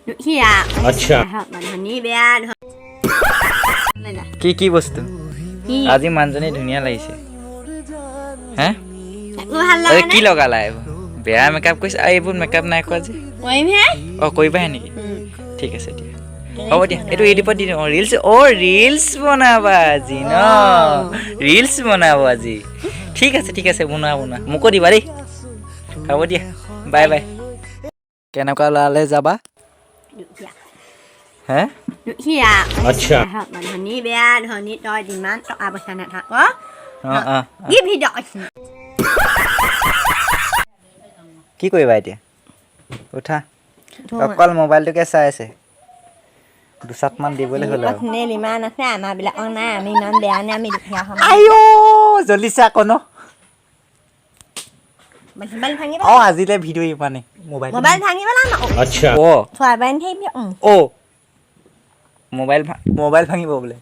দুখীয়া আচ্ছা মানে ধনী বেয়া কি কি বস্তু কি আজি মানুহজনী ধুনীয়া লাগিছে হে একো ভাল আৰে লগা কি নাই লগালা এইবোৰ বেয়া মেকআপ কৰিছে আৰু এইবোৰ মেকআপ নাই কৰা যে কৰিমহে অঁ কৰিবাহে নেকি ঠিক আছে দিয়া হ'ব দিয়া এইটো ইউটিউবত দি দিওঁ ৰিলছ বনাবা আজি ন ৰিলছ বনাব আজি ঠিক আছে বনোৱা মোকো দিবা দেই হ'ব দিয়া বাই বাই কেনেকুৱা ল'ৰালে যাবা দুখীয়া হে দুখীয়া আচ্ছা মানে ধনী বেয়া ধনী তই যিমান টকা পইচা নাথাক অঁ কি ভিডিঅ' কৈছিল কি কৰিবা এতিয়া উঠা অকল মোবাইলটোকে চাই আছে দুচাটমান দিবলৈ হ'ল আৰু চেনেল ইমান আছে আমাৰবিলাকৰ নাই আমি ইমান বেয়া নে আমি দুখীয়া হ'ম আইঅ জ্বলিছে আকৌ ন মোবাইল ভাঙিব অঁ আজিলে ভিডিঅ' ইমানেই মোবাইল মোবাইল ভাঙিব না আচ্ছা অ' থোৱা বান্ধি থাকিবি মোবাইল ভাঙিব বোলে